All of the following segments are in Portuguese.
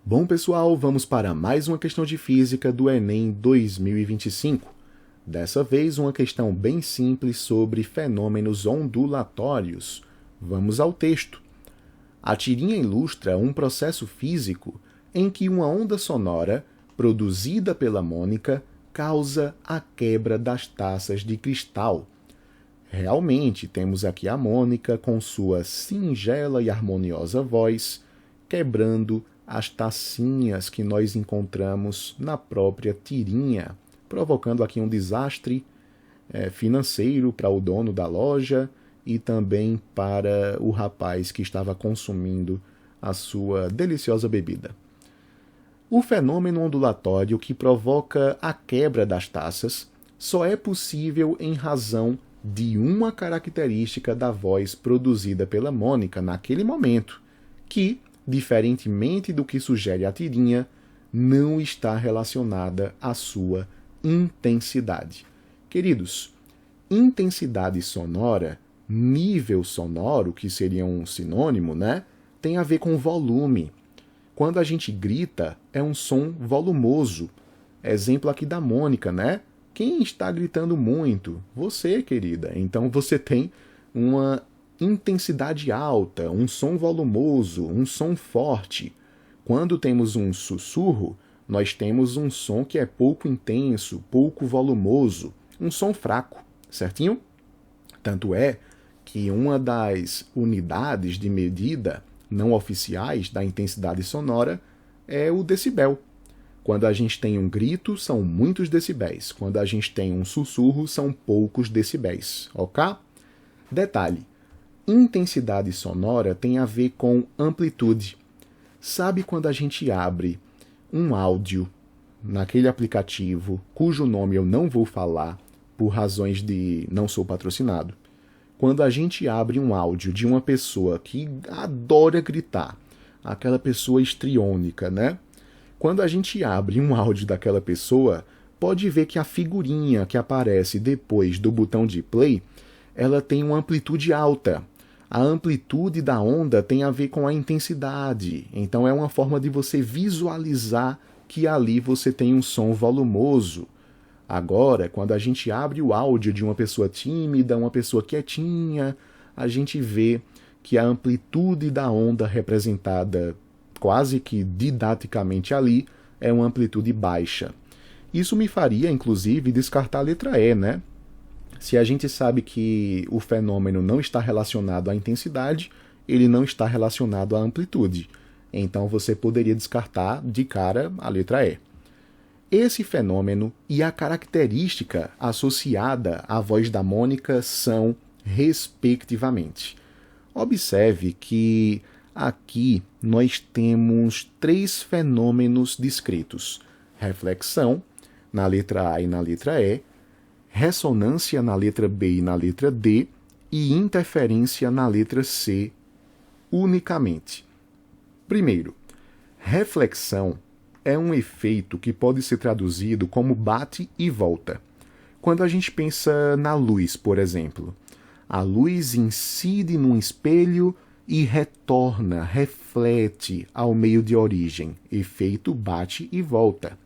Bom, pessoal, vamos para mais uma questão de física do Enem 2025. Dessa vez, uma questão bem simples sobre fenômenos ondulatórios. Vamos ao texto. A tirinha ilustra um processo físico em que uma onda sonora, produzida pela Mônica, causa a quebra das taças de cristal. Realmente, temos aqui a Mônica com sua singela e harmoniosa voz, quebrando as tacinhas que nós encontramos na própria tirinha, provocando aqui um desastre financeiro para o dono da loja e também para o rapaz que estava consumindo a sua deliciosa bebida. O fenômeno ondulatório que provoca a quebra das taças só é possível em razão de uma característica da voz produzida pela Mônica naquele momento, que, diferentemente do que sugere a tirinha, não está relacionada à sua intensidade. Queridos, intensidade sonora, nível sonoro, que seria um sinônimo, tem a ver com volume. Quando a gente grita, é um som volumoso. Exemplo aqui da Mônica, Quem está gritando muito? Você, querida. Então você tem uma intensidade alta, um som volumoso, um som forte. Quando temos um sussurro, nós temos um som que é pouco intenso, pouco volumoso, um som fraco, certinho? Tanto é que uma das unidades de medida não oficiais da intensidade sonora é o decibel. Quando a gente tem um grito, são muitos decibéis. Quando a gente tem um sussurro, são poucos decibéis, ok? Detalhe. Intensidade sonora tem a ver com amplitude. Sabe quando a gente abre um áudio naquele aplicativo, cujo nome eu não vou falar por razões de não sou patrocinado? Quando a gente abre um áudio de uma pessoa que adora gritar, aquela pessoa histriônica, Quando a gente abre um áudio daquela pessoa, pode ver que a figurinha que aparece depois do botão de play, ela tem uma amplitude alta. A amplitude da onda tem a ver com a intensidade. Então é uma forma de você visualizar que ali você tem um som volumoso. Agora, quando a gente abre o áudio de uma pessoa tímida, uma pessoa quietinha, a gente vê que a amplitude da onda representada quase que didaticamente ali é uma amplitude baixa. Isso me faria, inclusive, descartar a letra E, Se a gente sabe que o fenômeno não está relacionado à intensidade, ele não está relacionado à amplitude. Então você poderia descartar de cara a letra E. Esse fenômeno e a característica associada à voz da Mônica são, respectivamente. Observe que aqui nós temos três fenômenos descritos: reflexão, na letra A e na letra E, ressonância na letra B e na letra D e interferência na letra C unicamente. Primeiro, reflexão é um efeito que pode ser traduzido como bate e volta. Quando a gente pensa na luz, por exemplo, a luz incide num espelho e retorna, reflete ao meio de origem, efeito bate e volta.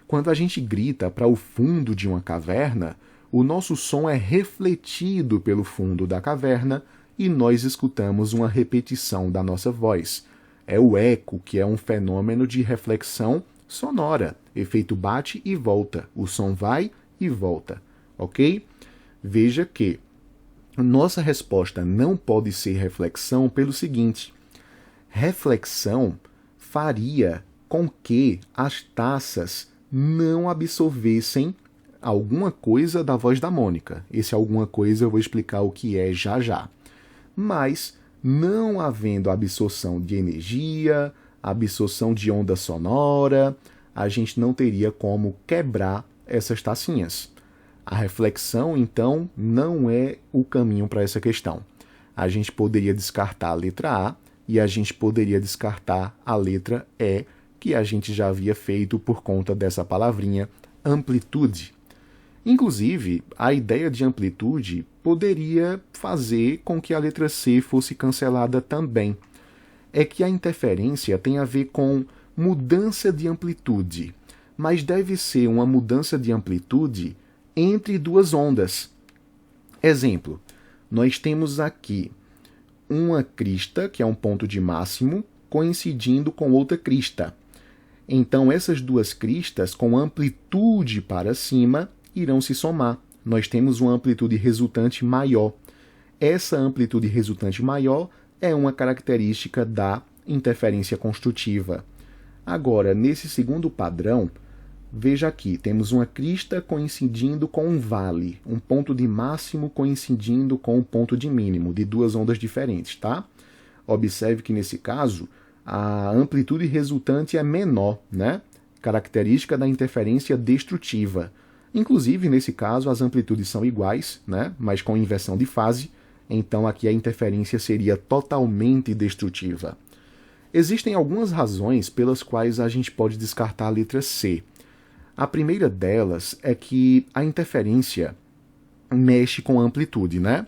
Quando a gente grita para o fundo de uma caverna, o nosso som é refletido pelo fundo da caverna e nós escutamos uma repetição da nossa voz. É o eco, que é um fenômeno de reflexão sonora, efeito bate e volta. O som vai e volta, ok? Veja que nossa resposta não pode ser reflexão pelo seguinte: reflexão faria com que as taças não absorvessem alguma coisa da voz da Mônica. Esse alguma coisa eu vou explicar o que é já já. Mas, não havendo absorção de energia, absorção de onda sonora, a gente não teria como quebrar essas tacinhas. A reflexão, então, não é o caminho para essa questão. A gente poderia descartar a letra A e a gente poderia descartar a letra E, que a gente já havia feito por conta dessa palavrinha amplitude. Inclusive, a ideia de amplitude poderia fazer com que a letra C fosse cancelada também. É que a interferência tem a ver com mudança de amplitude, mas deve ser uma mudança de amplitude entre duas ondas. Exemplo, nós temos aqui uma crista, que é um ponto de máximo, coincidindo com outra crista. Então, essas duas cristas, com amplitude para cima, irão se somar. Nós temos uma amplitude resultante maior. Essa amplitude resultante maior é uma característica da interferência construtiva. Agora, nesse segundo padrão, veja aqui, temos uma crista coincidindo com um vale, um ponto de máximo coincidindo com um ponto de mínimo, de duas ondas diferentes, tá? Observe que nesse caso, a amplitude resultante é menor, né? Característica da interferência destrutiva. Inclusive, nesse caso, as amplitudes são iguais, né? Mas com inversão de fase, então aqui a interferência seria totalmente destrutiva. Existem algumas razões pelas quais a gente pode descartar a letra C. A primeira delas é que a interferência mexe com a amplitude, né?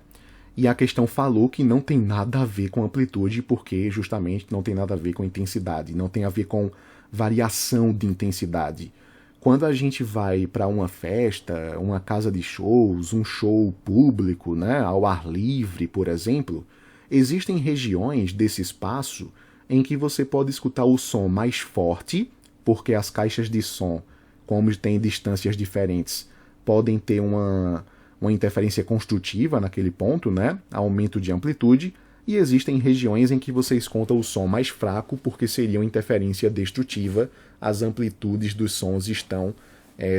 E a questão falou que não tem nada a ver com amplitude, porque justamente não tem nada a ver com intensidade, não tem a ver com variação de intensidade. Quando a gente vai para uma festa, uma casa de shows, um show público, né, ao ar livre, por exemplo, existem regiões desse espaço em que você pode escutar o som mais forte, porque as caixas de som, como tem distâncias diferentes, podem ter uma interferência construtiva naquele ponto, né? Aumento de amplitude, e existem regiões em que você escuta o som mais fraco, porque seria uma interferência destrutiva, as amplitudes dos sons estão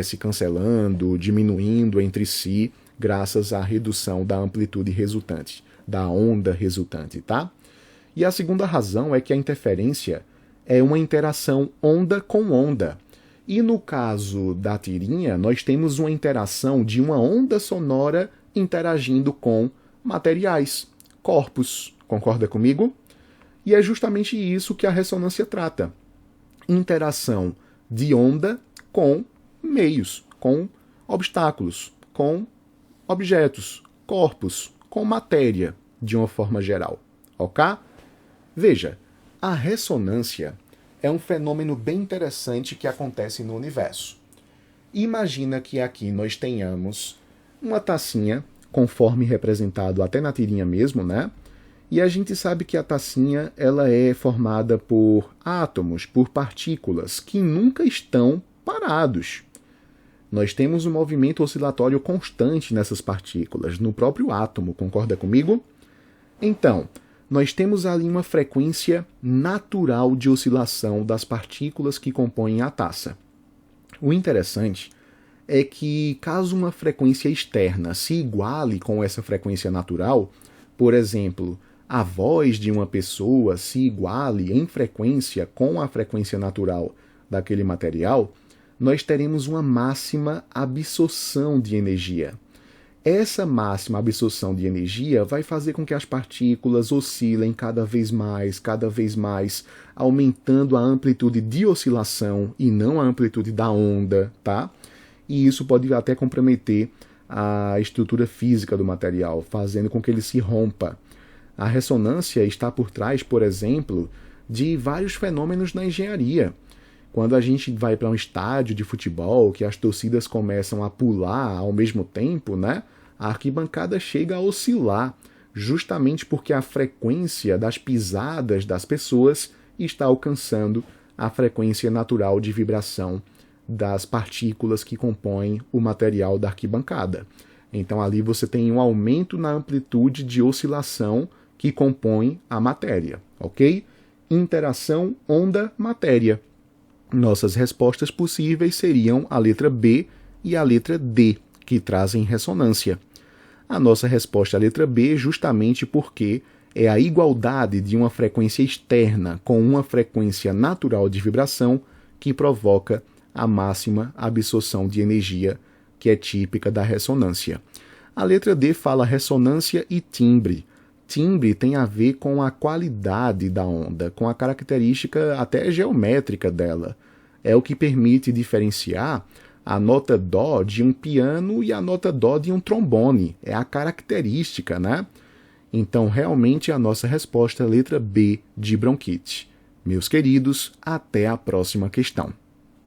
se cancelando, diminuindo entre si, graças à redução da amplitude resultante, da onda resultante, tá? E a segunda razão é que a interferência é uma interação onda com onda. E no caso da tirinha, nós temos uma interação de uma onda sonora interagindo com materiais, corpos. Concorda comigo? E é justamente isso que a ressonância trata. Interação de onda com meios, com obstáculos, com objetos, corpos, com matéria, de uma forma geral. Ok? Veja, a ressonância é um fenômeno bem interessante que acontece no universo. Imagina que aqui nós tenhamos uma tacinha, conforme representado até na tirinha mesmo, né? E a gente sabe que a tacinha ela é formada por átomos, por partículas, que nunca estão parados. Nós temos um movimento oscilatório constante nessas partículas, no próprio átomo, concorda comigo? Então, nós temos ali uma frequência natural de oscilação das partículas que compõem a taça. O interessante é que, caso uma frequência externa se iguale com essa frequência natural, por exemplo, a voz de uma pessoa se iguale em frequência com a frequência natural daquele material, nós teremos uma máxima absorção de energia. Essa máxima absorção de energia vai fazer com que as partículas oscilem cada vez mais, aumentando a amplitude de oscilação e não a amplitude da onda, tá? E isso pode até comprometer a estrutura física do material, fazendo com que ele se rompa. A ressonância está por trás, por exemplo, de vários fenômenos na engenharia. Quando a gente vai para um estádio de futebol, que as torcidas começam a pular ao mesmo tempo, né? A arquibancada chega a oscilar, justamente porque a frequência das pisadas das pessoas está alcançando a frequência natural de vibração das partículas que compõem o material da arquibancada. Então ali você tem um aumento na amplitude de oscilação que compõe a matéria, ok? Interação onda-matéria. Nossas respostas possíveis seriam a letra B e a letra D, que trazem ressonância. A nossa resposta é a letra B justamente porque é a igualdade de uma frequência externa com uma frequência natural de vibração que provoca a máxima absorção de energia, que é típica da ressonância. A letra D fala ressonância e timbre. Timbre tem a ver com a qualidade da onda, com a característica até geométrica dela. É o que permite diferenciar a nota dó de um piano e a nota dó de um trombone. É a característica, né? Então, realmente, a nossa resposta é a letra B de bronquite. Meus queridos, até a próxima questão.